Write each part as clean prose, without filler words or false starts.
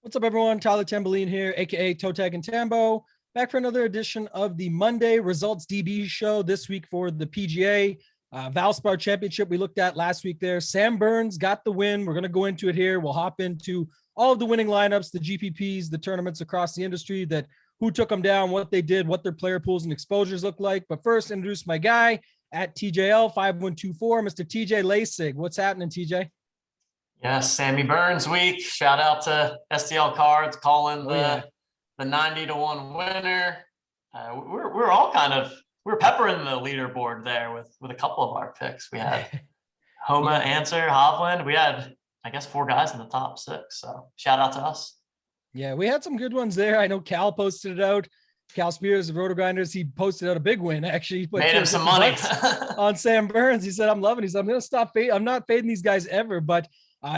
What's up, everyone? Tyler Tamboline here, aka ToeTagginTambo, back for another edition of the Monday Resultsdb show this week for the PGA Valspar Championship we looked at last week there. Sam Burns got the win. We're going to go into it here. We'll hop into all of the winning lineups, the GPPs, the tournaments across the industry, that who took them down, what they did, what their player pools and exposures look like. But first, introduce my guy at TJL5124, Mr. TJ Laessig. What's happening, TJ? Yes, Sammy Burns week. Shout out to STL Cards calling the 90-1 winner. We're all we're peppering the leaderboard there with a couple of our picks. We had Homa, Answer, Hovland. We had, I guess, 4 guys in the top 6. So shout out to us. Yeah, we had some good ones there. I know Cal posted it out. Cal Spears of Rotogrinders, he posted out a big win. Actually, he made him some money on Sam Burns. He said, "I'm loving." He said, "I'm going to stop fading. I'm not fading these guys ever." But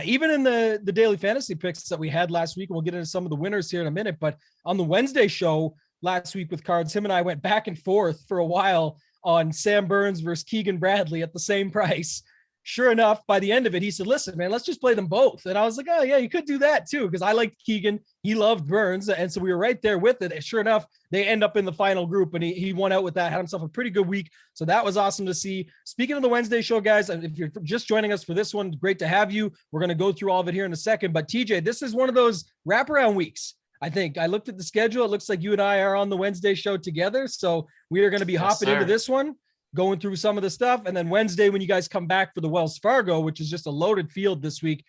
even in the daily fantasy picks that we had last week, and we'll get into some of the winners here in a minute, but on the Wednesday show last week with cards, him and I went back and forth for a while on Sam Burns versus Keegan Bradley at the same price. Sure enough, by the end of it, he said, "Listen, man, let's just play them both." And I was like, "Oh yeah, you could do that too," because I liked Keegan, he loved Burns, and so we were right there with it. And sure enough, they end up in the final group, and he won out with that, had himself a pretty good week. So that was awesome to see. Speaking of the Wednesday show, guys, if you're just joining us for this one, great to have you. We're going to go through all of it here in a second. But TJ, this is one of those wraparound weeks. I think I looked at the schedule. It looks like you and I are on the Wednesday show together. So we are going to be hopping into this one, going through some of the stuff. And then Wednesday, when you guys come back for the Wells Fargo, which is just a loaded field this week,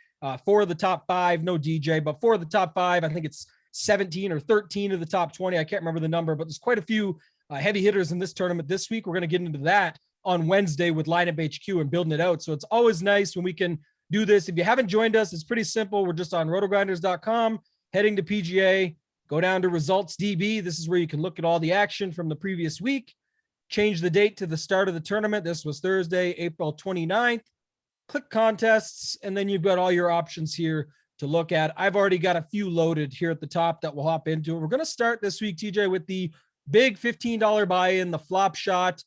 for the top 5, no DJ, but for the top 5, I think it's 17 or 13 of the top 20. I can't remember the number, but there's quite a few heavy hitters in this tournament this week. We're going to get into that on Wednesday with Lineup HQ and building it out. So it's always nice when we can do this. If you haven't joined us, it's pretty simple. We're just on rotogrinders.com, heading to PGA, go down to Resultsdb. This is where you can look at all the action from the previous week. Change the date to the start of the tournament. This was Thursday, April 29th. Click contests, and then you've got all your options here to look at. I've already got a few loaded here at the top that we'll hop into. We're going to start this week, TJ, with the big $15 buy-in, the flop shot.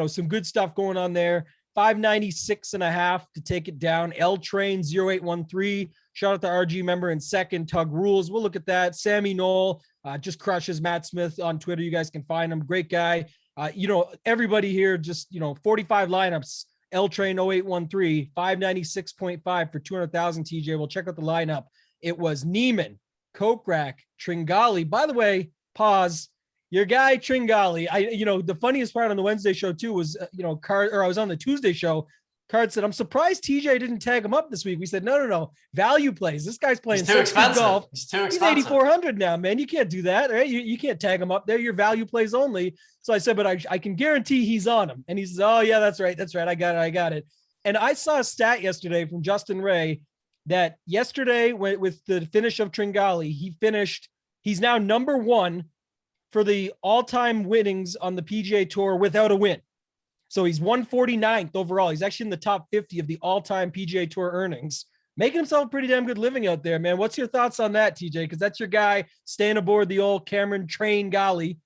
Some good stuff going on there. 596.5 to take it down. L Train 0813. Shout out to RG member in second. Tug Rules. We'll look at that. Sammy Knoll just crushes Matt Smith on Twitter. You guys can find him. Great guy. Everybody here just, 45 lineups. L Train 0813, 596.5 for 200,000. TJ, we'll check out the lineup. It was Neiman, Kokrak, Tringali. By the way, pause. Your guy Tringali. The funniest part on the Wednesday show too was, I was on the Tuesday show. Card said, "I'm surprised TJ didn't tag him up this week." We said, no. Value plays. This guy's playing too expensive. Golf. He's too expensive. He's 8,400 now, man. You can't do that, right? You can't tag him up there. Your value plays only. So I said, but I can guarantee he's on him. And he says, "Oh yeah, that's right. I got it. And I saw a stat yesterday from Justin Ray that yesterday with the finish of Tringali, he's now number 1 for the all-time winnings on the PGA Tour without a win. So he's 149th overall. He's actually in the top 50 of the all-time PGA Tour earnings, making himself a pretty damn good living out there, man. What's your thoughts on that, TJ? Because that's your guy staying aboard the old Cameron Train Golly.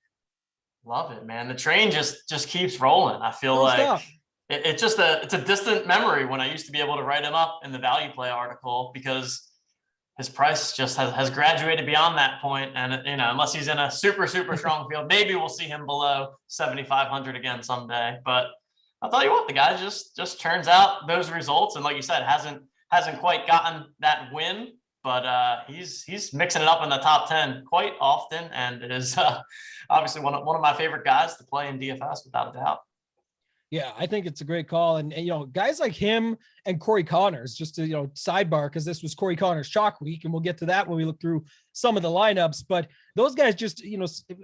Love it, man. The train just keeps rolling. I feel like it's a distant memory when I used to be able to write him up in the value play article, because his price just has graduated beyond that point. And, unless he's in a super, super strong field, maybe we'll see him below 7,500 again someday. But I'll tell you what, the guy just turns out those results. And like you said, hasn't quite gotten that win, but he's mixing it up in the top 10 quite often. And it is obviously one of my favorite guys to play in DFS, without a doubt. Yeah, I think it's a great call. And guys like him and Corey Connors, just to, sidebar, because this was Corey Connors chalk week, and we'll get to that when we look through some of the lineups. But those guys just,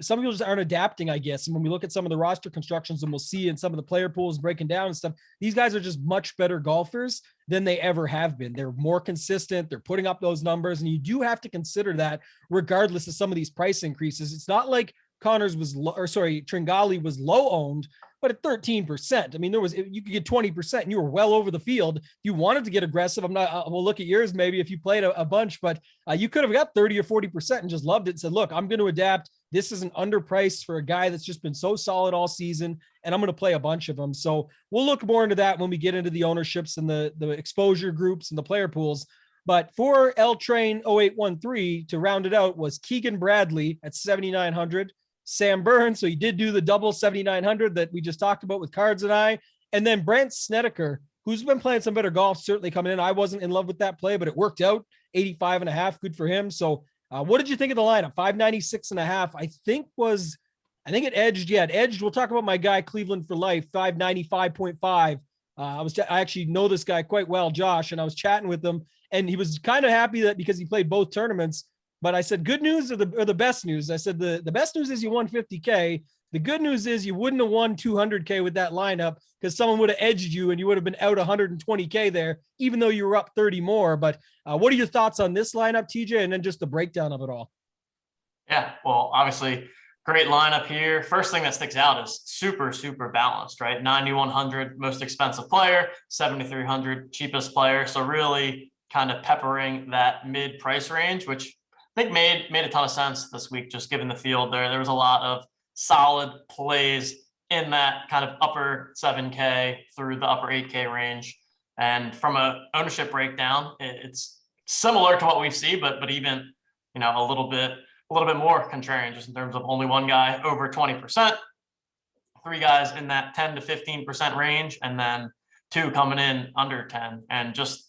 some people just aren't adapting, I guess. And when we look at some of the roster constructions, and we'll see in some of the player pools breaking down and stuff, these guys are just much better golfers than they ever have been. They're more consistent. They're putting up those numbers. And you do have to consider that regardless of some of these price increases. It's not like Tringali was low owned, but at 13%, I mean, you could get 20% and you were well over the field. If you wanted to get aggressive, we'll look at yours maybe if you played a bunch, but you could have got 30 or 40% and just loved it and said, look, I'm going to adapt. This is an underpriced for a guy that's just been so solid all season, and I'm going to play a bunch of them. So we'll look more into that when we get into the ownerships and the exposure groups and the player pools. But for L Train 0813 to round it out was Keegan Bradley at 7,900. Sam Burns, so he did do the double 7,900 that we just talked about with Cards and I, and then Brandt Snedeker, who's been playing some better golf, certainly coming in. I wasn't in love with that play, but it worked out. 85.5, good for him. So what did you think of the lineup? 596.5, I think it edged. Yeah, it edged. We'll talk about my guy Cleveland for life, 595.5. I actually know this guy quite well, Josh, and I was chatting with him, and he was kind of happy that because he played both tournaments. But I said, good news or the best news? I said, the best news is you won 50K. The good news is you wouldn't have won 200K with that lineup because someone would have edged you and you would have been out 120K there, even though you were up 30 more. But what are your thoughts on this lineup, TJ, and then just the breakdown of it all? Yeah, well, obviously, great lineup here. First thing that sticks out is super, super balanced, right? 9,100 most expensive player, 7,300 cheapest player. So really kind of peppering that mid price range, which I think made a ton of sense this week, just given the field there. There was a lot of solid plays in that kind of upper 7K through the upper 8K range. And from a ownership breakdown, it's similar to what we see, but even, a little bit more contrarian, just in terms of only one guy over 20%, three guys in that 10 to 15% range, and then two coming in under 10, and just,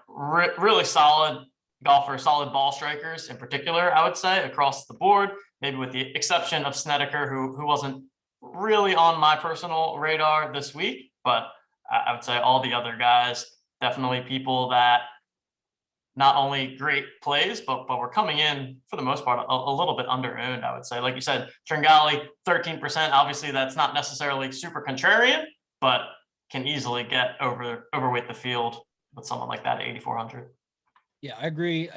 really solid golfers, solid ball strikers in particular, I would say, across the board, maybe with the exception of Snedeker, who wasn't really on my personal radar this week, but I would say all the other guys, definitely people that not only great plays, but were coming in for the most part a little bit under-owned, I would say. Like you said, Tringali, 13%, obviously that's not necessarily super contrarian, but can easily get overweight the field with someone like that at 8,400. Yeah, I agree.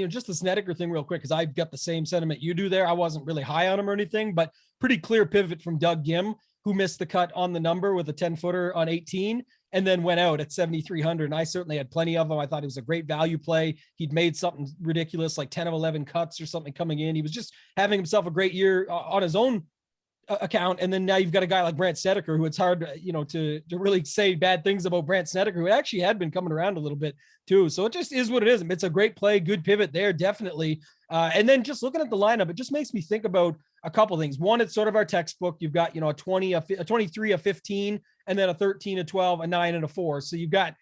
Just the Snedeker thing real quick, because I've got the same sentiment you do there. I wasn't really high on him or anything, but pretty clear pivot from Doug Gim, who missed the cut on the number with a 10-footer on 18 and then went out at 7,300. And I certainly had plenty of them. I thought it was a great value play. He'd made something ridiculous, like 10 of 11 cuts or something coming in. He was just having himself a great year on his own account. And then now you've got a guy like Brandt Snedeker, who it's hard, to really say bad things about Brandt Snedeker, who actually had been coming around a little bit too. So it just is what it is. It's a great play, good pivot there, definitely. And then just looking at the lineup, it just makes me think about a couple things. One, it's sort of our textbook. You've got, a 20, a 23, a 15, and then a 13, a 12, a 9, and a 4. So you've got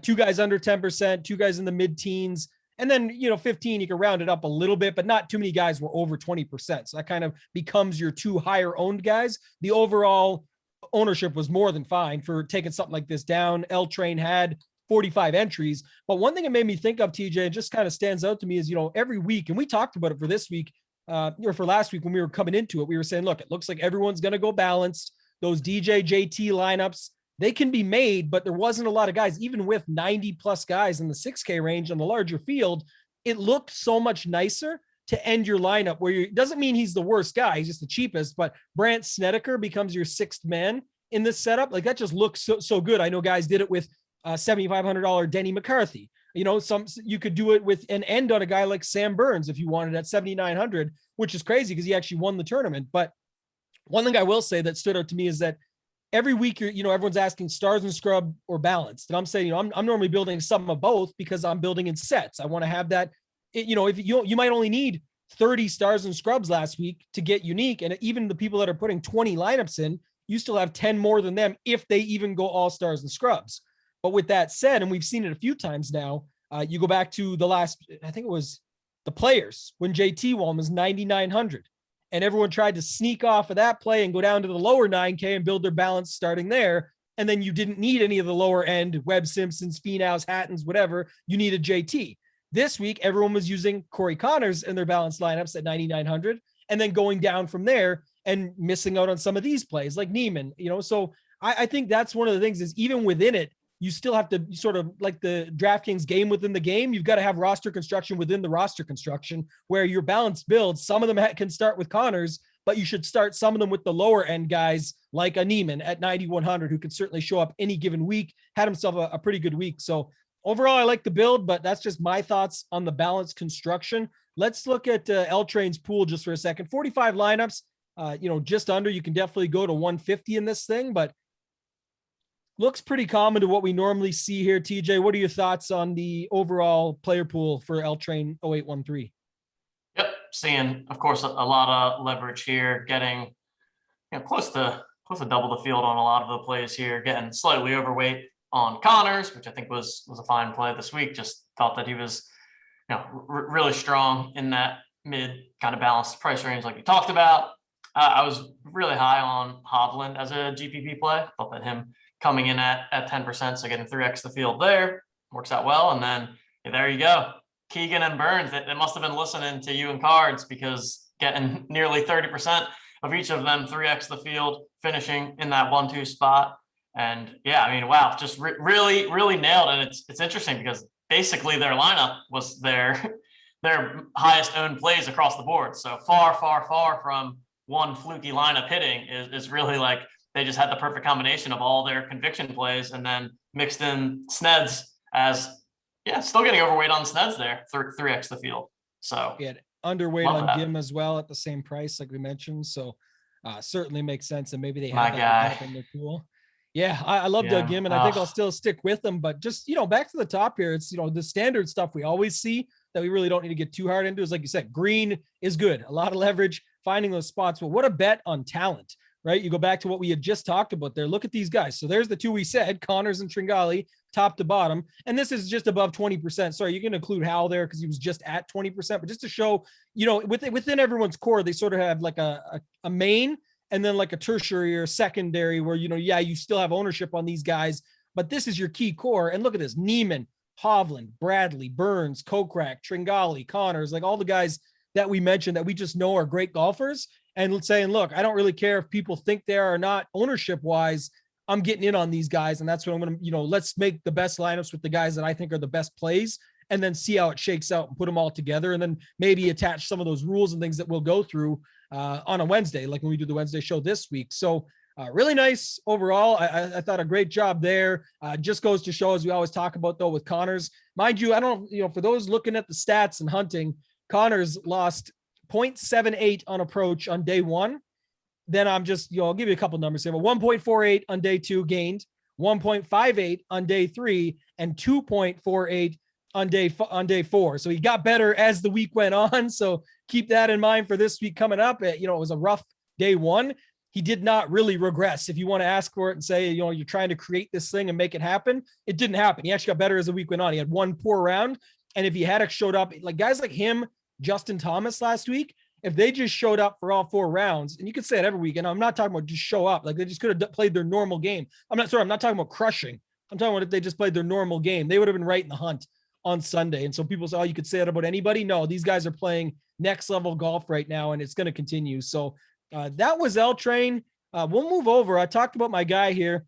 two guys under 10%, two guys in the mid-teens, and then, 15, you can round it up a little bit, but not too many guys were over 20%. So that kind of becomes your two higher owned guys. The overall ownership was more than fine for taking something like this down. L Train had 45 entries. But one thing it made me think of, TJ, it just kind of stands out to me is, every week, and we talked about it for this week, or for last week when we were coming into it, we were saying, look, it looks like everyone's going to go balanced. Those DJ JT lineups, they can be made, but there wasn't a lot of guys, even with 90 plus guys in the 6K range on the larger field. It looked so much nicer to end your lineup where it doesn't mean he's the worst guy. He's just the cheapest, but Brandt Snedeker becomes your sixth man in this setup. Like that just looks so good. I know guys did it with $7,500 Denny McCarthy. You could do it with an end on a guy like Sam Burns if you wanted at 7,900, which is crazy because he actually won the tournament. But one thing I will say that stood out to me is that every week, everyone's asking stars and scrub or balanced. And I'm saying, I'm normally building some of both because I'm building in sets. I want to have that, if you might only need 30 stars and scrubs last week to get unique. And even the people that are putting 20 lineups in, you still have 10 more than them if they even go all stars and scrubs. But with that said, and we've seen it a few times now, you go back to the last, I think it was the Players when JT won was 9,900. And everyone tried to sneak off of that play and go down to the lower 9K and build their balance starting there. and then you didn't need any of the lower end Webb Simpsons, Finaus, Hattons, whatever. You needed JT. This week, everyone was using Corey Connors in their balanced lineups at 9,900, and then going down from there and missing out on some of these plays like Neiman, so I think that's one of the things is even within it, you still have to sort of like the DraftKings game within the game. You've got to have roster construction within the roster construction where your balanced builds, some of them can start with Connors, but you should start some of them with the lower end guys like a Neiman at 9,100 who could certainly show up any given week, had himself a pretty good week. So overall, I like the build, but that's just my thoughts on the balanced construction. Let's look at L Train's pool just for a second. 45 lineups, just under. You can definitely go to 150 in this thing, but looks pretty common to what we normally see here. TJ, what are your thoughts on the overall player pool for L Train 0813? Yep, seeing, of course, a lot of leverage here, getting close to double the field on a lot of the plays here, getting slightly overweight on Connors, which I think was a fine play this week. Just thought that he was really strong in that mid kind of balanced price range like you talked about. I was really high on Hovland as a GPP play. Thought that him coming in at 10%, so getting 3x the field there works out well. And then there you go. Keegan and Burns, they must have been listening to you and Cards, because getting nearly 30% of each of them 3x the field, finishing in that 1-2 spot. And yeah, I mean, wow, just really nailed it. It's interesting because basically their lineup was their highest owned plays across the board. So far from one fluky lineup hitting is really like they just had the perfect combination of all their conviction plays and then mixed in Sneds as, still getting overweight on Sneds there, 3x the field. So yeah, underweight on Gim as well at the same price, like we mentioned. So certainly makes sense. And maybe they have that in their pool. Yeah, I love Doug Gim, and I think I'll still stick with them. But just, back to the top here, it's, the standard stuff we always see that we really don't need to get too hard into is, like you said, green is good. A lot of leverage, finding those spots. But what a bet on talent, right? You go back to what we had just talked about there. Look at these guys. So there's the two we said, Connors and Tringali, top to bottom. And this is just above 20%. Sorry, you can include Howell there because he was just at 20%. But just to show, within everyone's core, they sort of have like a main and then like a tertiary or secondary where, you still have ownership on these guys, but this is your key core. And look at this: Neiman, Hovland, Bradley, Burns, Kokrak, Tringali, Connors, like all the guys that we mentioned that we just know are great golfers. And saying, look, I don't really care if people think they are or not ownership wise, I'm getting in on these guys. And that's what I'm going to, let's make the best lineups with the guys that I think are the best plays and then see how it shakes out and put them all together. And then maybe attach some of those rules and things that we'll go through on a Wednesday, like when we do the Wednesday show this week. So really nice overall. I thought a great job there. Just goes to show, as we always talk about though, with Connors, mind you, I don't, for those looking at the stats and hunting, Connors lost 0.78 on approach on day one. Then I'm just, I'll give you a couple numbers here, but 1.48 on day two gained, 1.58 on day three, and 2.48 on day four. So he got better as the week went on. So keep that in mind for this week coming up. It was a rough day one. He did not really regress. If you want to ask for it and say, you're trying to create this thing and make it happen, it didn't happen. He actually got better as the week went on. He had one poor round. And if he had showed up, like guys like him, Justin Thomas last week, if they just showed up for all 4 rounds, and you could say it every week, and I'm not talking about just show up, like they just could have played their normal game. I'm not talking about crushing. I'm talking about if they just played their normal game, they would have been right in the hunt on Sunday. And so people say, oh, you could say that about anybody. No, these guys are playing next level golf right now, and it's going to continue. So that was L Train. We'll move over. I talked about my guy here.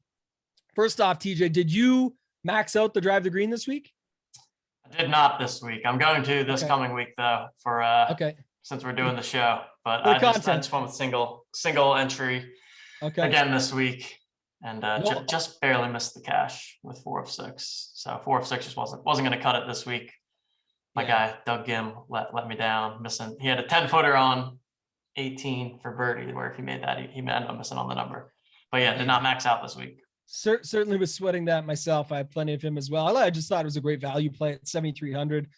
First off, TJ, did you max out the Drive the Green this week? I did not this week. I'm going to this coming week though, for since we're doing the show. But I just went with single entry again this week, and just barely missed the cash with 4 of 6. So 4 of 6 just wasn't going to cut it this week. My guy Doug Gim let me down, missing. He had a 10-footer on 18 for birdie, where if he made that, he ended up missing on the number. But did not max out this week. Certainly was sweating that myself. I have plenty of him as well. I just thought it was a great value play at 7,300.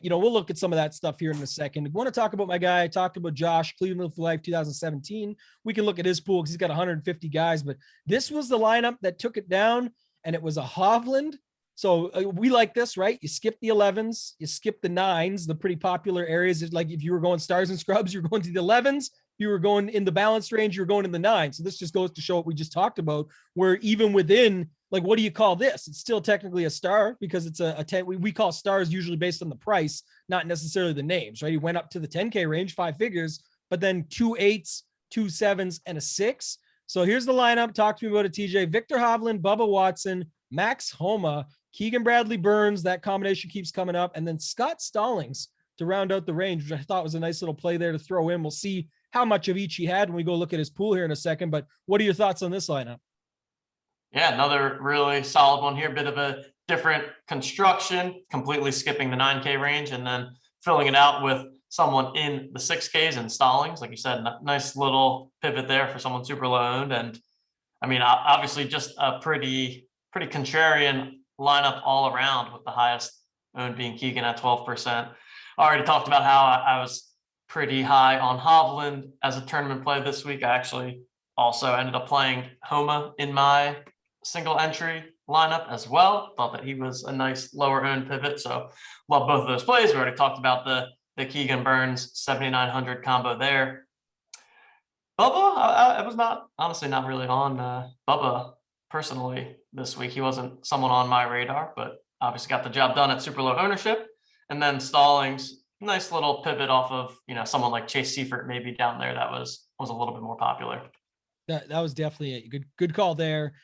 We'll look at some of that stuff here in a second. I want to talk about my guy. I talked about Josh, Cleveland for Life 2017. We can look at his pool because he's got 150 guys, but this was the lineup that took it down, and it was a Hovland, So we like this, right? You skip the 11s, you skip the 9s, the pretty popular areas. Like if you were going stars and scrubs, you're going to the 11s. If you were going in the balanced range, you're going in the 9s. So this just goes to show what we just talked about, where even within, like, what do you call this? It's still technically a star because it's a 10. We call stars usually based on the price, not necessarily the names, right? He went up to the 10K range, 5 figures, but then 2 8s, 2 7s, and a 6. So here's the lineup. Talk to me about it, TJ. Victor Hovland, Bubba Watson, Max Homa, Keegan Bradley Burns. That combination keeps coming up. And then Scott Stallings to round out the range, which I thought was a nice little play there to throw in. We'll see how much of each he had when we go look at his pool here in a second. But what are your thoughts on this lineup? Yeah, another really solid one here. Bit of a different construction, completely skipping the 9K range and then filling it out with someone in the 6Ks and Stallings. Like you said, nice little pivot there for someone super low owned. And I mean, obviously just a pretty contrarian lineup all around, with the highest owned being Keegan at 12%. I already talked about how I was pretty high on Hovland as a tournament play this week. I actually also ended up playing Homa in my single entry lineup as well. Thought that he was a nice lower owned pivot. So love both of those plays. We already talked about the Keegan Burns 7,900 combo there. Bubba, I was honestly not really on Bubba personally this week. He wasn't someone on my radar, but obviously got the job done at super low ownership. And then Stallings, nice little pivot off of, someone like Chase Seifert maybe down there that was a little bit more popular. That was definitely a good call there.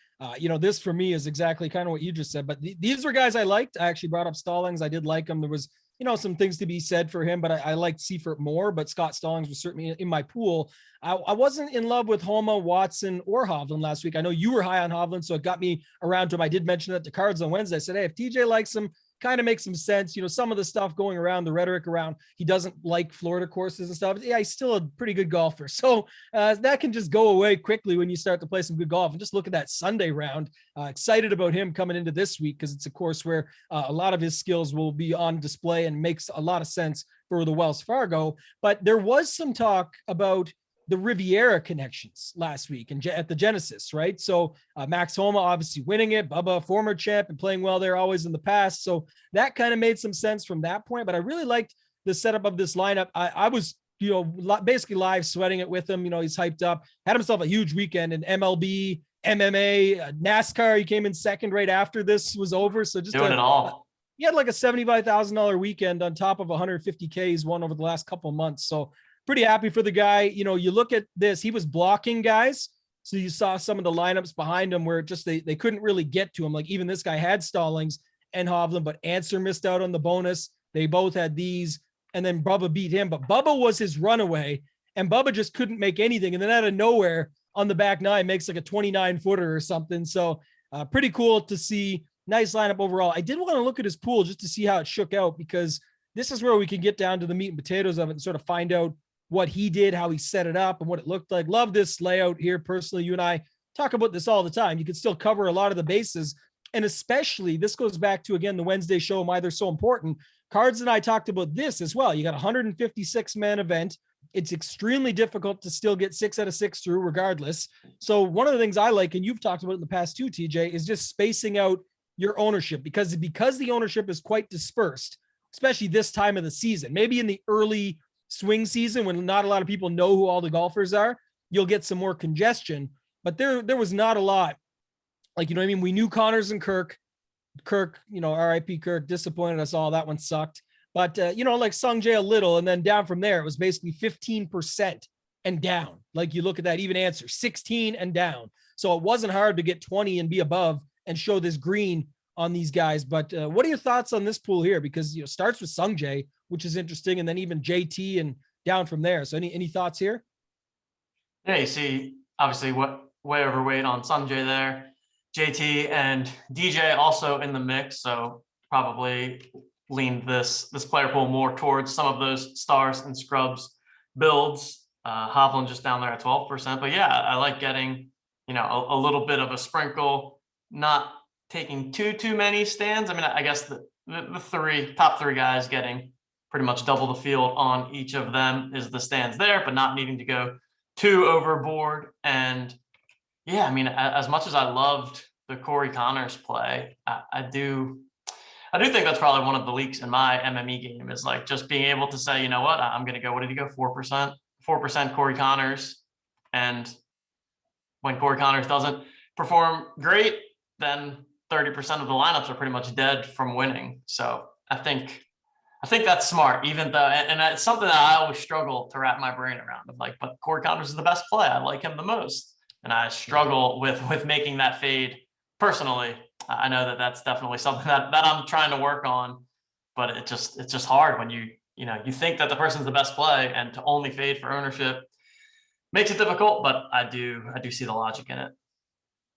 This for me is exactly kind of what you just said, but these were guys I liked. I actually brought up Stallings. I did like him. There was, some things to be said for him, but I liked Seifert more, but Scott Stallings was certainly in my pool. I wasn't in love with Homa, Watson, or Hovland last week. I know you were high on Hovland, so it got me around to him. I did mention that to Cards on Wednesday. I said, hey, if TJ likes him, kind of makes some sense. Some of the stuff going around, the rhetoric around, he doesn't like Florida courses and stuff. Yeah, he's still a pretty good golfer. So that can just go away quickly when you start to play some good golf. And just look at that Sunday round. Excited about him coming into this week because it's a course where a lot of his skills will be on display and makes a lot of sense for the Wells Fargo. But there was some talk about the Riviera connections last week and at the Genesis, right? So Max Homa obviously winning it, Bubba, former champ and playing well there always in the past. So that kind of made some sense from that point, but I really liked the setup of this lineup. I was, basically live sweating it with him. He's hyped up, had himself a huge weekend in MLB, MMA, NASCAR. He came in second right after this was over. So just doing it all. He had like a $75,000 weekend on top of 150K he's won over the last couple of months. So pretty happy for the guy. You look at this, he was blocking guys. So you saw some of the lineups behind him where just they couldn't really get to him. Like even this guy had Stallings and Hovland, but Answer missed out on the bonus. They both had these, and then Bubba beat him. But Bubba was his runaway, and Bubba just couldn't make anything. And then out of nowhere on the back nine makes like a 29-footer or something. So pretty cool to see. Nice lineup overall. I did want to look at his pool just to see how it shook out, because this is where we can get down to the meat and potatoes of it and sort of find out what he did, how he set it up, and what it looked like. Love this layout here. Personally, you and I talk about this all the time. You can still cover a lot of the bases. And especially, this goes back to, again, the Wednesday show, why they're so important. Cards and I talked about this as well. You got a 156-man event. It's extremely difficult to still get 6 out of 6 through regardless. So one of the things I like, and you've talked about in the past too, TJ, is just spacing out your ownership, because the ownership is quite dispersed, especially this time of the season. Maybe in the early swing season when not a lot of people know who all the golfers are, you'll get some more congestion, but there was not a lot. Like, we knew Connors and Kirk, RIP Kirk, disappointed us all. That one sucked. But, like Sung Jae a little, and then down from there, it was basically 15% and down. Like you look at that, even Answer 16 and down. So it wasn't hard to get 20 and be above and show this green on these guys. But what are your thoughts on this pool here? Because, starts with Sung Jae, which is interesting, and then even JT and down from there. So any thoughts here? Yeah, you see, obviously, way overweight on Sanjay there. JT and DJ also in the mix, so probably leaned this player pool more towards some of those stars and scrubs builds. Hovland just down there at 12%. But yeah, I like getting, a little bit of a sprinkle, not taking too many stands. I mean, I guess the top three guys getting pretty much double the field on each of them is the stands there, but not needing to go too overboard. And yeah, I mean, as much as I loved the Corey Connors play, I do I do think that's probably one of the leaks in my MME game is like just being able to say, you know what, I'm going to go, what did he go? 4%, 4% Corey Connors. And when Corey Connors doesn't perform great, then 30% of the lineups are pretty much dead from winning. So I think that's smart, even though, and it's something that I always struggle to wrap my brain around. Of like, but Corey Connors is the best play. I like him the most, and I struggle with making that fade personally. I know that that's definitely something that I'm trying to work on, but it's just hard when you think that the person's the best play, and to only fade for ownership makes it difficult. But I do see the logic in it.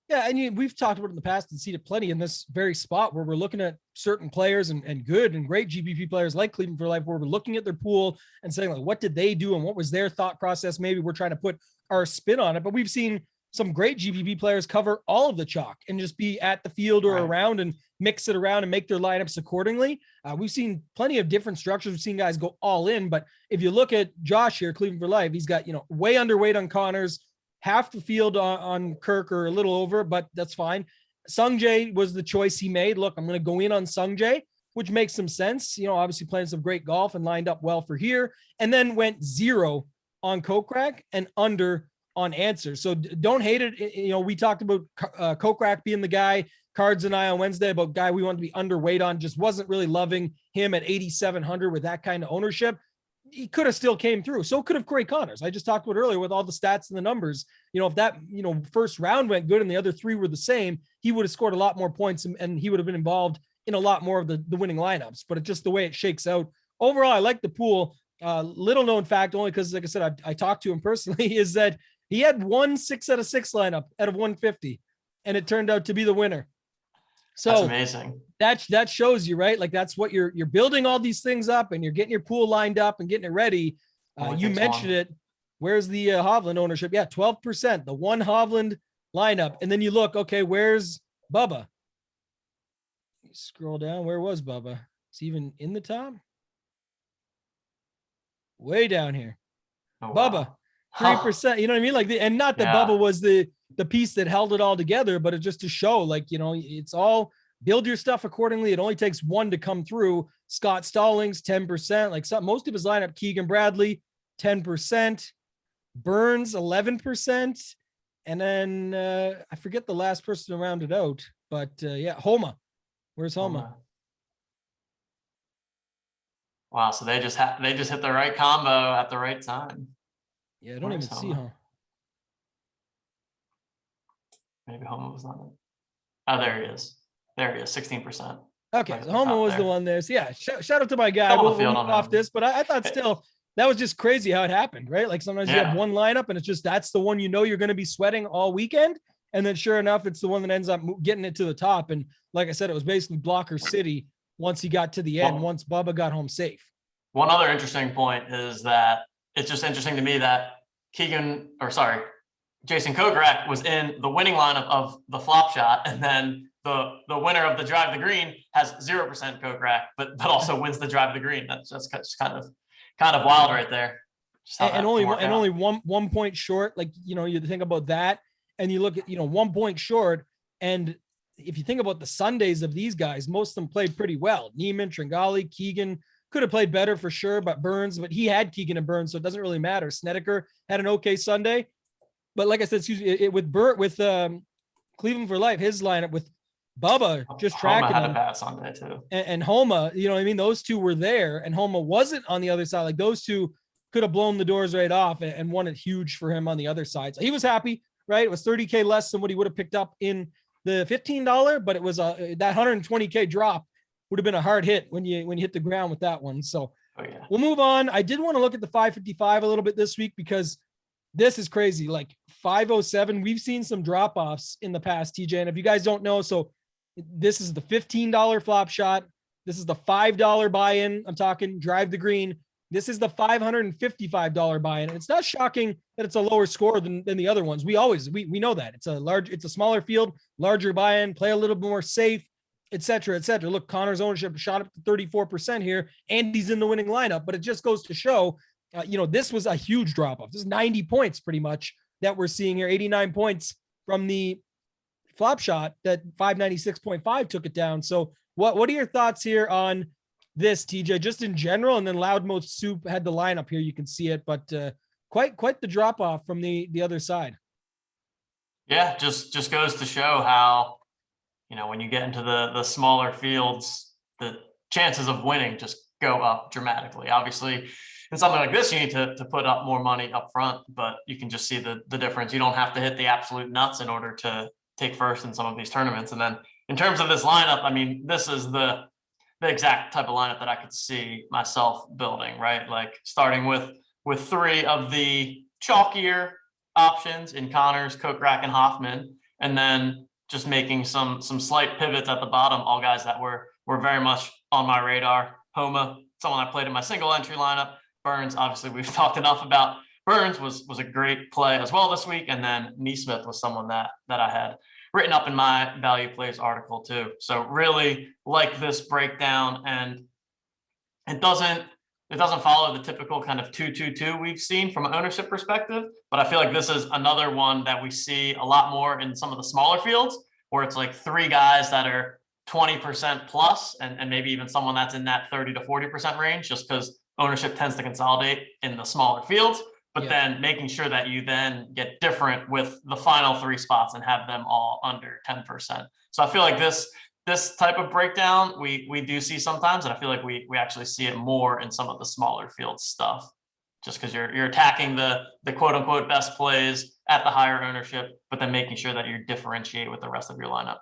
Yeah, and we've talked about it in the past and seen it plenty in this very spot where we're looking at certain players and good and great GPP players like Cleveland for Life, where we're looking at their pool and saying, like, what did they do and what was their thought process? Maybe we're trying to put our spin on it, but we've seen some great GPP players cover all of the chalk and just be at the field or around and mix it around and make their lineups accordingly. We've seen plenty of different structures. We've seen guys go all in, but if you look at Josh here, Cleveland for Life, he's got, way underweight on Connors, half the field on Kirk or a little over, but that's fine. Sung Jae was the choice he made. Look, I'm going to go in on Sung Jae, which makes some sense. Obviously playing some great golf and lined up well for here, and then went 0 on Kokrak and under on Answer. So don't hate it. We talked about Kokrak being the guy, Cards and I on Wednesday, about guy we wanted to be underweight on, just wasn't really loving him at 8,700 with that kind of ownership. He could have still came through. So could have Corey Connors. I just talked about earlier with all the stats and the numbers. If that, first round went good and the other 3 were the same, he would have scored a lot more points and he would have been involved in a lot more of the winning lineups. But it's just the way it shakes out. Overall, I like the pool. Little known fact, only because, like I said, I talked to him personally, is that he had 1 6 out of 6 lineup out of 150, and it turned out to be the winner. So that's amazing. That shows you, right? Like, that's what you're building all these things up and you're getting your pool lined up and getting it ready. You mentioned it. Where's the Hovland ownership? Yeah, 12%, the one Hovland lineup. And then you look, okay, where's Bubba? You scroll down. Where was Bubba? Is he even in the top? Way down here. Oh, Bubba, wow. 3%. You know what I mean? Like, and not that Bubba was the piece that held it all together, but it's just to show, like, it's all build your stuff accordingly. It only takes one to come through. Scott Stallings, 10%. Like, most of his lineup, Keegan Bradley, 10%. Burns, 11%. And then I forget the last person to round it out, but Homa. Where's Homa? Wow, so they just hit the right combo at the right time. Yeah, I don't even see Homa. Maybe Homa was not it. Oh, there he is. There he is, 16%. Okay, so Homa was the one there. So yeah, shout out to my guy. We'll move off this, but I thought still that was just crazy how it happened, right? Like, sometimes you have one lineup and it's just, that's the one you're going to be sweating all weekend. And then sure enough, it's the one that ends up getting it to the top. And like I said, it was basically Blocker City once he got to the end, once Bubba got home safe. One other interesting point is that it's just interesting to me that Jason Kokrak was in the winning lineup of the flop shot, and then the winner of the drive the green has 0% Kokrak, but also wins the drive the green. That's just kind of wild right there. And only 1 point short. Like, you think about that, and you look at 1 point short, and if you think about the Sundays of these guys, most of them played pretty well. Neiman, Tringali, Keegan could have played better for sure, but he had Keegan and Burns, so it doesn't really matter. Snedeker had an okay Sunday. But like I said, with Cleveland for Life, his lineup with Bubba just tracking had a bad Sunday too, and Homa, those two were there, and Homa wasn't on the other side. Like, those two could have blown the doors right off and won it huge for him on the other side. So he was happy, right? It was $30K less than what he would have picked up in the $15, but it was that $120K drop would have been a hard hit when you hit the ground with that one. So we'll move on. I did want to look at the 555 a little bit this week because this is crazy. Like, 507, we've seen some drop-offs in the past, TJ. And if you guys don't know, so this is the $15 flop shot. This is the $5 buy-in. I'm talking drive the green. This is the $555 buy-in. And it's not shocking that it's a lower score than the other ones. We know that. It's a smaller field, larger buy-in, play a little more safe, et cetera, et cetera. Look, Connor's ownership shot up to 34% here, and he's in the winning lineup. But it just goes to show, this was a huge drop-off. This is 90 points pretty much that we're seeing here, 89 points from the flop shot that 596.5 took it down. So What are your thoughts here on this, TJ, just in general? And then Loudmouth Soup had the lineup here. You can see it, but quite the drop off from the other side. Yeah, just goes to show how, when you get into the smaller fields, the chances of winning just go up dramatically. Obviously, in something like this, you need to put up more money up front, but you can just see the difference. You don't have to hit the absolute nuts in order to take first in some of these tournaments. And then in terms of this lineup, I mean, this is the exact type of lineup that I could see myself building, right? Like starting with three of the chalkier options in Connors, Kokrak, and Hoffman, and then just making some slight pivots at the bottom, all guys that were very much on my radar. Homa, someone I played in my single entry lineup. Burns, obviously we've talked enough about. Burns was a great play as well this week. And then Neesmith was someone that I had written up in my value plays article too. So really like this breakdown, and it doesn't follow the typical kind of 2-2-2 we've seen from an ownership perspective, but I feel like this is another one that we see a lot more in some of the smaller fields, where it's like three guys that are 20% plus, and maybe even someone that's in that 30 to 40% range, just because ownership tends to consolidate in the smaller fields, but then making sure that you then get different with the final three spots and have them all under 10%. So I feel like this type of breakdown we do see sometimes, and I feel like we actually see it more in some of the smaller field stuff, just because you're attacking the quote unquote best plays at the higher ownership, but then making sure that you differentiate with the rest of your lineup.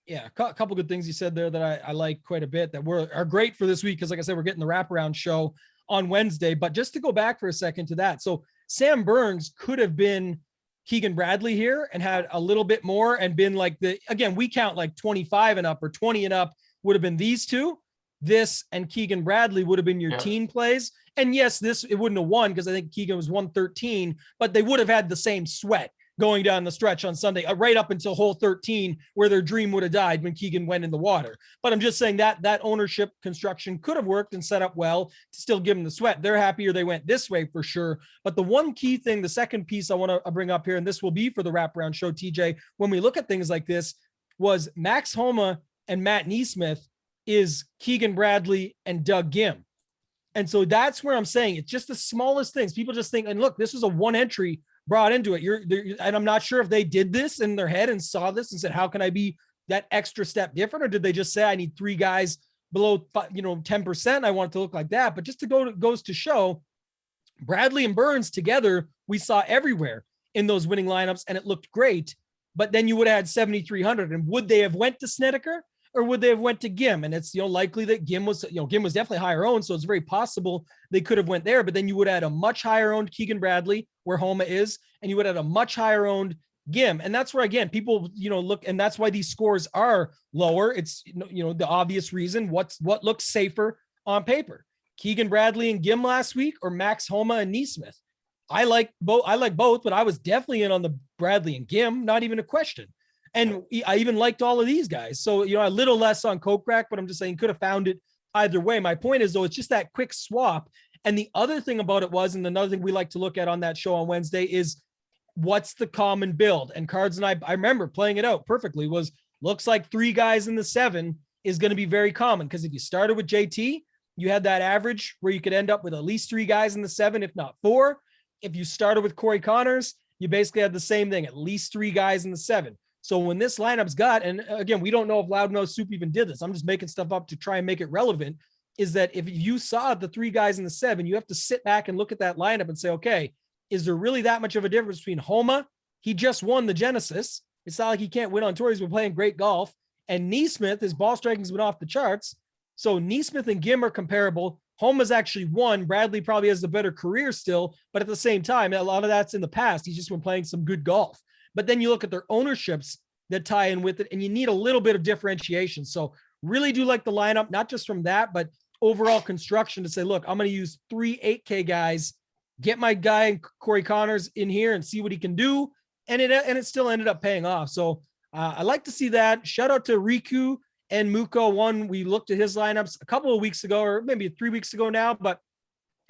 Yeah, a couple good things you said there that I like quite a bit, that are great for this week, because like I said, we're getting the wraparound show on Wednesday. But just to go back for a second to that, so Sam Burns could have been Keegan Bradley here and had a little bit more and been like again, we count like 25 and up or 20 and up would have been these two. This and Keegan Bradley would have been your teen plays. And yes, it wouldn't have won because I think Keegan was 113, but they would have had the same sweat going down the stretch on Sunday, right up until hole 13, where their dream would have died when Keegan went in the water. But I'm just saying that ownership construction could have worked and set up well to still give them the sweat. They're happier they went this way for sure. But the one key thing, the second piece I want to bring up here, and this will be for the wraparound show, TJ, when we look at things like this, was Max Homa and Matt Neesmith is Keegan Bradley and Doug Ghim. And so that's where I'm saying it's just the smallest things. People just think, and look, this was a one entry brought into it. And I'm not sure if they did this in their head and saw this and said, how can I be that extra step different? Or did they just say, I need three guys below, 10%. I want it to look like that. But just goes to show Bradley and Burns together, we saw everywhere in those winning lineups, and it looked great. But then you would have had 7,300. And would they have went to Snedeker, or would they have went to Ghim? And it's, likely that Ghim was definitely higher owned. So it's very possible they could have went there, but then you would have had a much higher owned Keegan Bradley where Homa is, and you would have had a much higher owned Ghim. And that's where, again, people, look, and that's why these scores are lower. It's, the obvious reason what looks safer on paper, Keegan Bradley and Ghim last week, or Max Homa and Neesmith. I like both, but I was definitely in on the Bradley and Ghim, not even a question. And I even liked all of these guys. So, a little less on Kokrak, but I'm just saying could have found it either way. My point is, though, it's just that quick swap. And the other thing about it was, and another thing we like to look at on that show on Wednesday, is what's the common build? And Cards and I remember playing it out perfectly, looks like three guys in the 7 is going to be very common. Because if you started with JT, you had that average where you could end up with at least 3 guys in the 7, if not 4. If you started with Corey Connors, you basically had the same thing, at least 3 guys in the 7. So when this lineup's got, and again, we don't know if Loudmouth Soup even did this, I'm just making stuff up to try and make it relevant, is that if you saw the 3 guys in the 7, you have to sit back and look at that lineup and say, okay, is there really that much of a difference between Homa? He just won the Genesis. It's not like he can't win on tour. He's been playing great golf. And Neesmith, his ball striking's been off the charts. So Neesmith and Ghim are comparable. Homa's actually won. Bradley probably has the better career still, but at the same time, a lot of that's in the past. He's just been playing some good golf. But then you look at their ownerships that tie in with it, and you need a little bit of differentiation. So really do like the lineup, not just from that, but overall construction to say, look, I'm going to use 3 8K guys, get my guy Corey Connors in here and see what he can do. And it still ended up paying off. So I like to see that. Shout out to Riku and Muko. One, we looked at his lineups a couple of weeks ago, or maybe 3 weeks ago now, but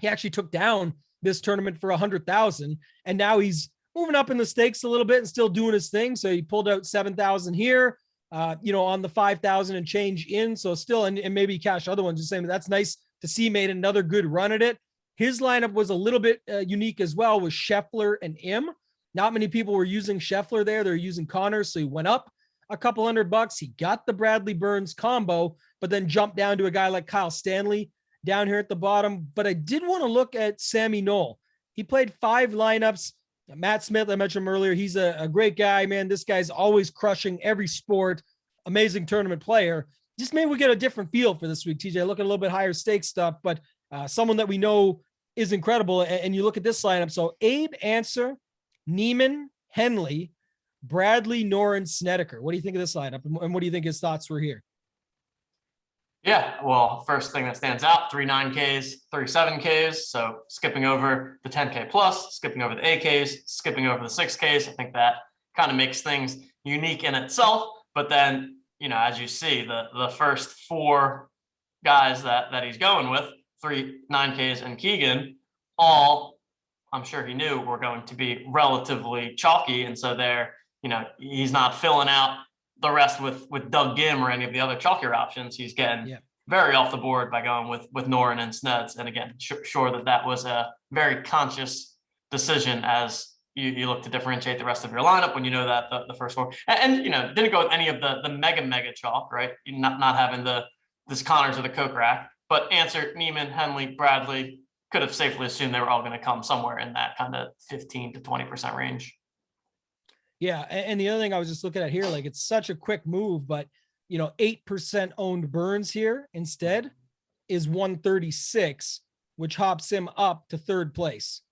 he actually took down this tournament for 100,000. And now he's moving up in the stakes a little bit and still doing his thing. So he pulled out 7,000 here. on the 5,000 and change in. So still, and maybe cash other ones, just saying that's nice to see. Made another good run at it. His lineup was a little bit unique as well, with Scheffler and Im. Not many people were using Scheffler there. They're using Connor. So he went up a couple $100. He got the Bradley Burns combo, but then jumped down to a guy like Kyle Stanley down here at the bottom. But I did want to look at Sammy Knoll. He played 5 lineups. Matt Smith, I mentioned him earlier. He's a great guy, man. This guy's always crushing every sport. Amazing tournament player. Just maybe we get a different feel for this week, TJ. Look at a little bit higher stakes stuff, but someone that we know is incredible. And you look at this lineup. So Abe Answer, Neiman, Henley, Bradley, Noren, Snedeker. What do you think of this lineup? And what do you think his thoughts were here? Yeah, well, first thing that stands out, 3 9Ks, 3 7Ks. So skipping over the 10K plus, skipping over the 8Ks, skipping over the 6Ks. I think that kind of makes things unique in itself. But then, as you see, the first 4 guys that he's going with, 3 9Ks and Keegan, all I'm sure he knew were going to be relatively chalky. And so he's not filling out the rest with Doug Gim or any of the other chalkier options. He's getting very off the board by going with Noren and Sneds. And again, sure that was a very conscious decision as you look to differentiate the rest of your lineup when you know that the first 4 and didn't go with any of the mega chalk, right? Not having this Connors or the Coke rack, but Answer, Neiman, Henley, Bradley could have safely assumed they were all going to come somewhere in that kind of 15 to 20% range. Yeah. And the other thing I was just looking at here, like it's such a quick move, but 8% owned Burns here instead is 136, which hops him up to 3rd place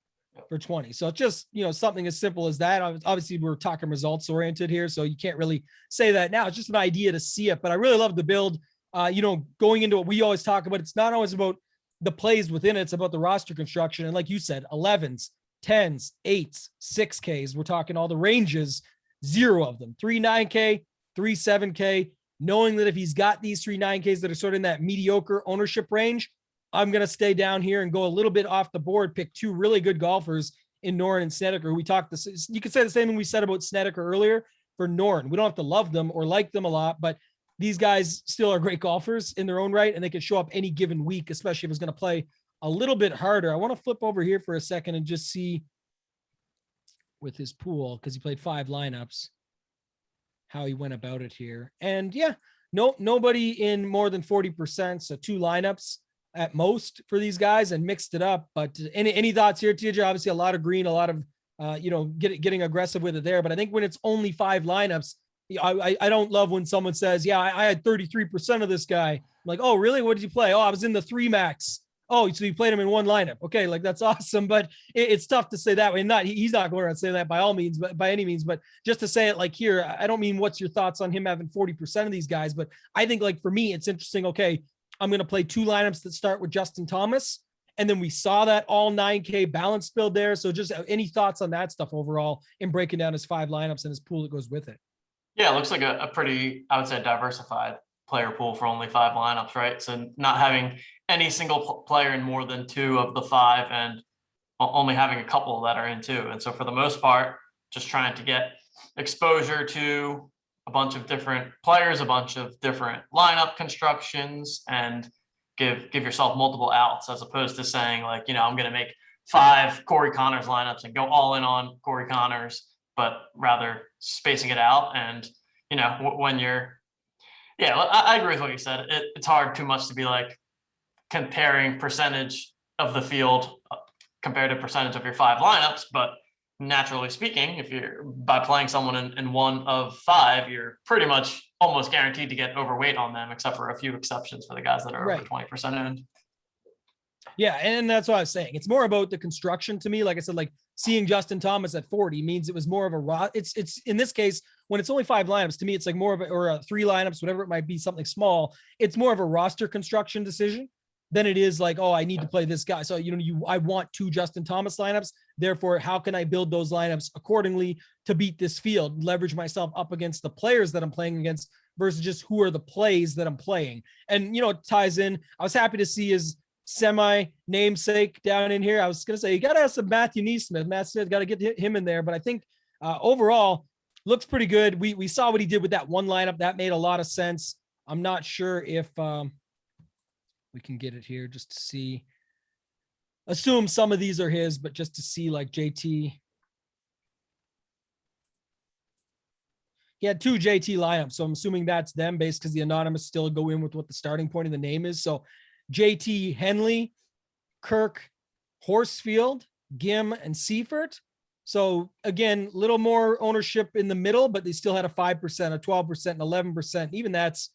for 20. So just, something as simple as that. Obviously we're talking results oriented here, so you can't really say that now. It's just an idea to see it, but I really love the build. Going into what we always talk about, it's not always about the plays within it. It's about the roster construction. And like you said, 11s, 10s, 8s, 6Ks. We're talking all the ranges, 0 of them, 3 9K, 3 7K, knowing that if he's got these 3 9Ks that are sort of in that mediocre ownership range, I'm going to stay down here and go a little bit off the board, pick 2 really good golfers in Noren and Snedeker. We talked this. You could say the same thing we said about Snedeker earlier for Noren. We don't have to love them or like them a lot, but these guys still are great golfers in their own right, and they can show up any given week, especially if it's going to play a little bit harder. I want to flip over here for a second and just see with his pool, because he played 5 lineups, how he went about it here. And nobody in more than 40%. So 2 lineups at most for these guys and mixed it up. But any thoughts here, TJ? Obviously a lot of green, a lot of, getting aggressive with it there. But I think when it's only 5 lineups, I don't love when someone says, I had 33% of this guy. I'm like, oh, really? What did you play? Oh, I was in the 3 max. Oh, so you played him in 1 lineup. Okay. Like that's awesome. But it's tough to say that way. He's not going to say that by all means, but by any means, but just to say it like here, I don't mean what's your thoughts on him having 40% of these guys, but I think like for me, it's interesting. Okay. I'm going to play 2 lineups that start with Justin Thomas. And then we saw that all 9K balance build there. So just any thoughts on that stuff overall in breaking down his 5 lineups and his pool that goes with it? Yeah, it looks like a pretty, I would say, diversified player pool for only 5 lineups, right? So not having any single player in more than 2 of the 5 and only having a couple that are in 2. And so for the most part, just trying to get exposure to a bunch of different players, a bunch of different lineup constructions, and give yourself multiple outs, as opposed to saying like, I'm going to make 5 Corey Connors lineups and go all in on Corey Connors, but rather spacing it out. And, when you're, I agree with what you said. It's hard too much to be like comparing percentage of the field compared to percentage of your 5 lineups. But naturally speaking, if you're by playing someone in 1 of 5, you're pretty much almost guaranteed to get overweight on them, except for a few exceptions for the guys that are over 20% in. Yeah, and that's what I was saying. It's more about the construction to me. Like I said, like seeing Justin Thomas at 40 means it was more of a it's in this case, when it's only 5 lineups, to me, it's like more of a 3 lineups, whatever it might be, something small. It's more of a roster construction decision than it is like, oh, I need to play this guy. So, I want 2 Justin Thomas lineups. Therefore, how can I build those lineups accordingly to beat this field, leverage myself up against the players that I'm playing against versus just who are the plays that I'm playing. And, it ties in. I was happy to see his semi namesake down in here. I was going to say, you got to have some Matthew Neesmith. Matt Smith, got to get him in there. But I think overall, looks pretty good. We saw what he did with that one lineup. That made a lot of sense. I'm not sure if we can get it here just to see. Assume some of these are his, but just to see like JT. He had 2 JT lineups, so I'm assuming that's them based because the anonymous still go in with what the starting point of the name is. So JT, Henley, Kirk, Horsfield, Gim, and Seifert. So again, little more ownership in the middle, but they still had a 5%, a 12%, and 11%. Even that's,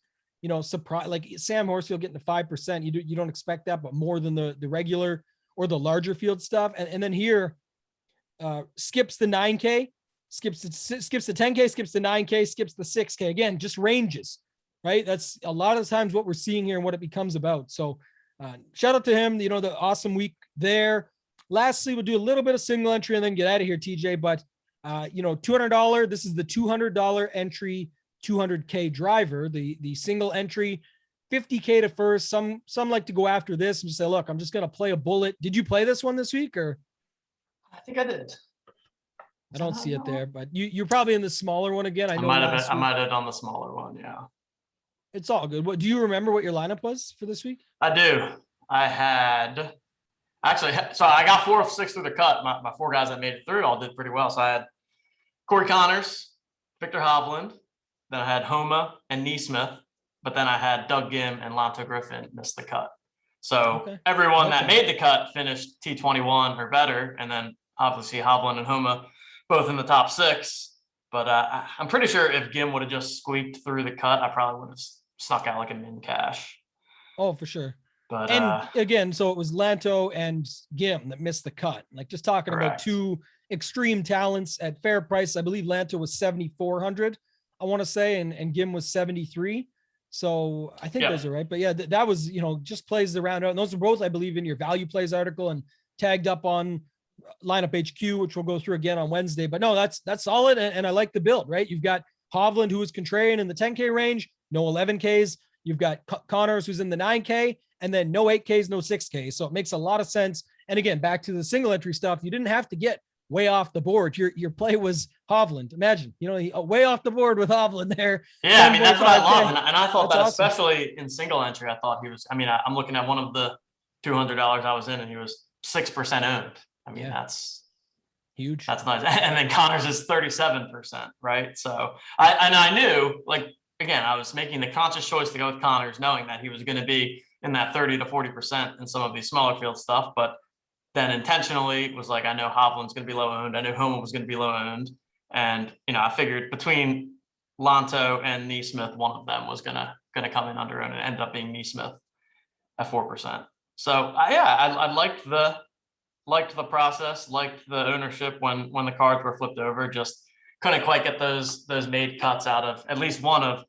surprise. Like Sam Horsfield getting to 5%. You don't expect that, but more than the regular or the larger field stuff. And then here, skips the 9K, skips the 10K, skips the 9K, skips the 6K. Again, just ranges, right? That's a lot of times what we're seeing here and what it becomes about. So shout out to him, the awesome week there. Lastly, we'll do a little bit of single entry and then get out of here, TJ. But, $200, this is the $200 entry, 200K driver, the single entry, 50K to first. Some like to go after this and just say, look, I'm just going to play a bullet. Did you play this one this week or? I think I did. I don't see it there, but you're probably in the smaller one again. I might have done the smaller one. Yeah. It's all good. What do you remember what your lineup was for this week? I do. I had actually, so I got 4 of 6 through the cut. My 4 guys that made it through all did pretty well. So I had Corey Connors, Victor Hovland, then I had Homa and Neesmith, but then I had Doug Gim and Lanto Griffin miss the cut. So everyone that made the cut finished T21 or better. And then obviously Hovland and Homa both in the top 6. But I'm pretty sure if Gim would have just squeaked through the cut, I probably would have snuck out like a min cash. Oh, for sure. But and again, so it was Lanto and Gim that missed the cut. Like just talking about 2 extreme talents at fair price. I believe Lanto was 7,400, I want to say, and Gim was 73. So I think those are right. But yeah, that was, just plays the round out. And those are both, I believe, in your value plays article and tagged up on lineup HQ, which we'll go through again on Wednesday. But no, that's solid. And I like the build, right? You've got Hovland, who is contrarian in the 10K range, no 11Ks. You've got Connors, who's in the 9K, and then no 8Ks, no 6Ks. So it makes a lot of sense. And again, back to the single entry stuff, you didn't have to get way off the board. Your play was Hovland. Imagine, way off the board with Hovland there. Yeah, I mean, that's what I love. And I thought that awesome. Especially in single entry, I thought he was, I'm looking at one of the $200 I was in and he was 6% owned. I mean, that's huge. That's nice. And then Connors is 37%, right? So I knew, like, again, I was making the conscious choice to go with Connors, knowing that he was going to be in that 30 to 40% in some of these smaller field stuff. But then intentionally was like, I know Hovland's going to be low owned. I knew Homa was going to be low owned. And, I figured between Lanto and Neesmith, one of them was going to come in under owned, and it ended up being Neesmith at 4%. So I liked the process, liked the ownership when the cards were flipped over. Just couldn't quite get those made cuts out of at least one of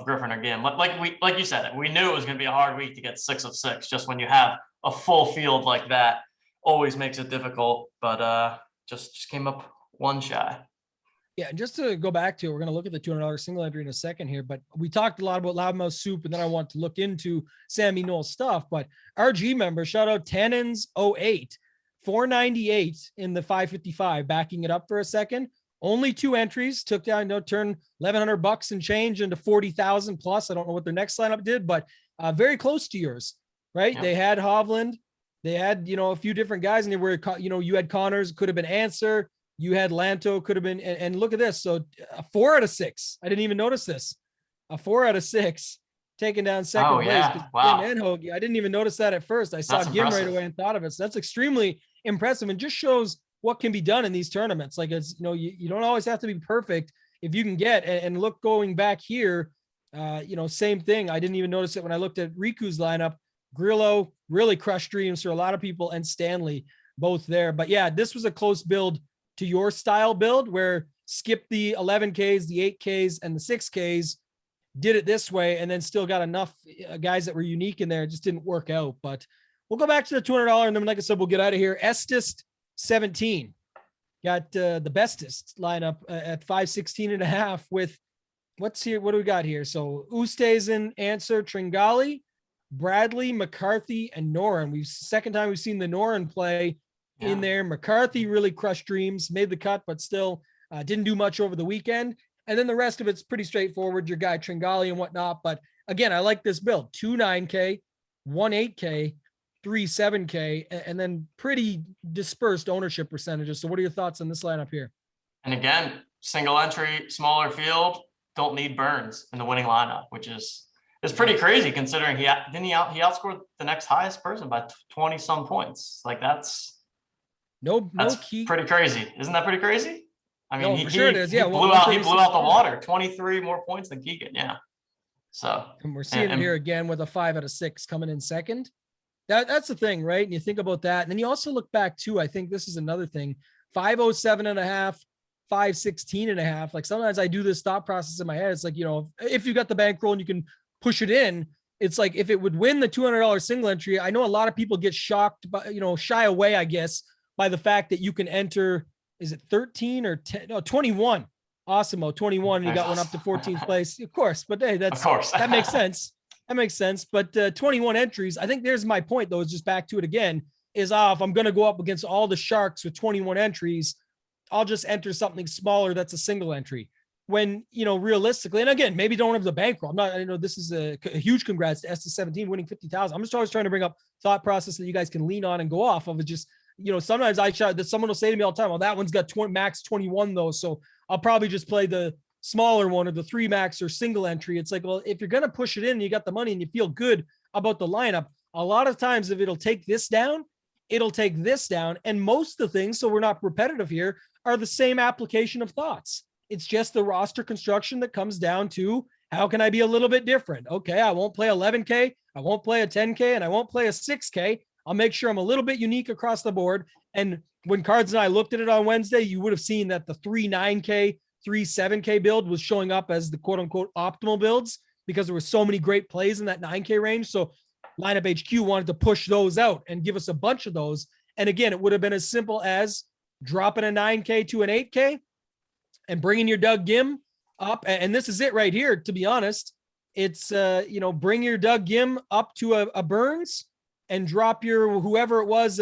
Griffin or Gim. Like you said, we knew it was going to be a hard week to get 6 of 6. Just when you have a full field like that, always makes it difficult. But just came up one shy. Yeah, and just to go back to it, we're going to look at the $200 single entry in a second here, but we talked a lot about Loudmouth Soup, and then I want to look into Sammy Knoll's stuff. But RG member, shout out Tannins 08, 498 in the 555, backing it up for a second. Only 2 entries, took down, turned $1,100 and change into 40,000 plus. I don't know what their next lineup did, but very close to yours, right? Yeah. They had Hovland, they had, a few different guys, and they were, you had Connors, could have been Answer. You had Lanto, could have been, and look at this. So a 4 out of 6. I didn't even notice this. A 4 out of 6 taken down second place. Wow. Gim and Hoagie, I didn't even notice that at first. I saw Gim right away and thought of it. So that's extremely impressive and just shows what can be done in these tournaments. Like it's, you don't always have to be perfect if you can get, and look, going back here, same thing. I didn't even notice it when I looked at Riku's lineup. Grillo really crushed dreams for a lot of people, and Stanley both there. But yeah, this was a close build to your style build where skip the 11Ks, the 8Ks, and the 6Ks, did it this way, and then still got enough guys that were unique in there. It just didn't work out. But we'll go back to the $200, and then, like I said, we'll get out of here. Estes 17 got the bestest lineup at 516.5 with what's here. What do we got here? So Oosthuizen, Answer, Tringali, Bradley, McCarthy, and Noren. Second time we've seen the Noren play in there. McCarthy really crushed dreams, made the cut, but still Didn't do much over the weekend. And then the rest of it's pretty straightforward. Your guy Tringali and whatnot. But again, I like this build: 2 9K, 1 8K, 3 7K, and then pretty dispersed ownership percentages. So what are your thoughts on this lineup here? And again, single entry, smaller field, don't need Burns in the winning lineup, which is pretty crazy considering he outscored the next highest person by 20 some points. Like that's key. Pretty crazy. Isn't that pretty crazy? I mean, for sure it is. Yeah. He blew out the water, 23 more points than Keegan. Yeah. So, and we're seeing it here again with a 5 out of 6 coming in second. That's the thing, right? And you think about that. And then you also look back too. I think this is another thing: 507.5, 516.5. Like sometimes I do this thought process in my head. It's like, if you got the bankroll and you can push it in, it's like if it would win the $200 single entry, I know a lot of people get shocked, but shy away, I guess, by the fact that you can enter, is it 13 or 10? No, 21. Awesome. 21. And you got one up to 14th place. Of course. But hey, that makes sense. That makes sense. But 21 entries, I think there's my point though, is just back to it again, is if I'm going to go up against all the sharks with 21 entries, I'll just enter something smaller that's a single entry. When, realistically, and again, maybe don't have the bankroll. This is a huge congrats to S17 winning 50,000. I'm just always trying to bring up thought process that you guys can lean on and go off of. It just, sometimes someone will say to me all the time, well, that one's got max 21 though. So I'll probably just play the smaller one or the 3 max or single entry. It's like, well, if you're going to push it in and you got the money and you feel good about the lineup, a lot of times if it'll take this down, it'll take this down. And most of the things, so we're not repetitive here, are the same application of thoughts. It's just the roster construction that comes down to, how can I be a little bit different? Okay, I won't play 11K, I won't play a 10K, and I won't play a 6K. I'll make sure I'm a little bit unique across the board. And when Cards and I looked at it on Wednesday, you would have seen that the 3 9K, 3 7K build was showing up as the quote unquote optimal builds because there were so many great plays in that 9K range. So Lineup HQ wanted to push those out and give us a bunch of those. And again, it would have been as simple as dropping a 9K to an 8K and bringing your Doug Gim up. And this is it right here, to be honest. It's, bring your Doug Gim up to a Burns and drop your, whoever it was,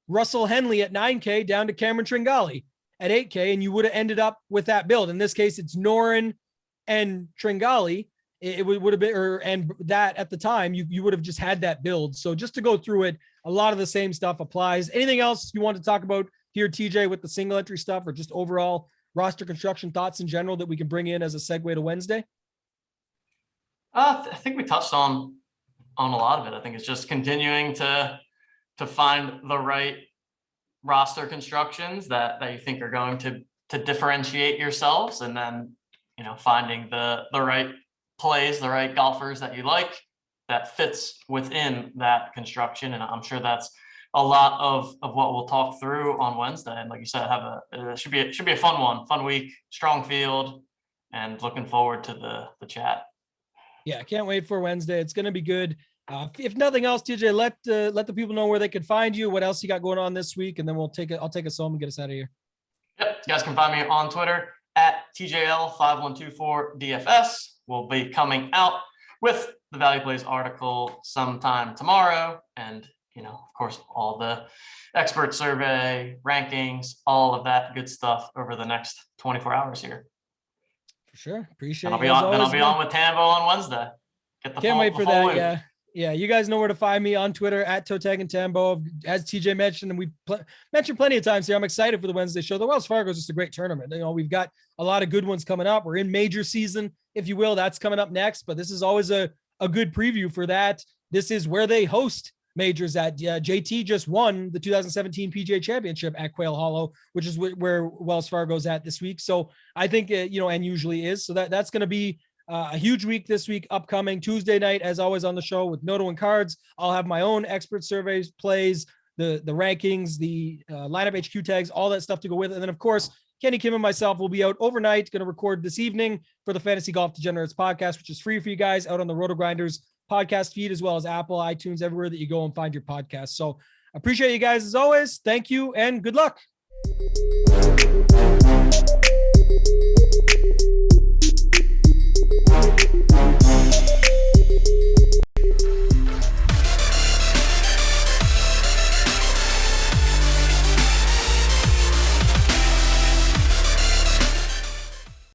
Russell Henley at 9K down to Cameron Tringali at 8K. And you would have ended up with that build. In this case, it's Noren and Tringali. It would have been, and that at the time, you would have just had that build. So just to go through it, a lot of the same stuff applies. Anything else you want to talk about here, TJ, with the single entry stuff, or just overall roster construction thoughts in general that we can bring in as a segue to Wednesday? I think we touched on a lot of it. I think it's just continuing to find the right roster constructions that you think are going to differentiate yourselves, and then finding the right plays, the right golfers that you like that fits within that construction. And I'm sure that's a lot of what we'll talk through on Wednesday. And like you said, it should be a fun week, strong field, and looking forward to the chat. Yeah, I can't wait for Wednesday. It's going to be good. If nothing else, TJ, let the people know where they can find you, what else you got going on this week, and then I'll take us home and get us out of here. Yep, you guys can find me on Twitter at TJL5124DFS. We'll be coming out with the Value Plays article sometime tomorrow, and of course, all the expert survey, rankings, all of that good stuff over the next 24 hours here. For sure. Appreciate it. Then I'll be on with Tambo on Wednesday. Can't wait for that. Yeah. Yeah. You guys know where to find me on Twitter at ToeTagginTambo. As TJ mentioned, and we mentioned plenty of times here, I'm excited for the Wednesday show. The Wells Fargo is just a great tournament. We've got a lot of good ones coming up. We're in major season, if you will. That's coming up next, but this is always a good preview for that. This is where they host majors at. JT just won the 2017 PGA Championship at Quail Hollow, which is where Wells Fargo's at this week. So I think, and usually is. So that's going to be a huge week this week, upcoming Tuesday night, as always on the show with Noto and Cards. I'll have my own expert surveys, plays, the rankings, the lineup HQ tags, all that stuff to go with it. And then, of course, Kenny Kim and myself will be out overnight, going to record this evening for the Fantasy Golf Degenerates podcast, which is free for you guys out on the Rotogrinders podcast feed, as well as Apple, iTunes, everywhere that you go and find your podcast. So appreciate you guys as always. Thank you and good luck.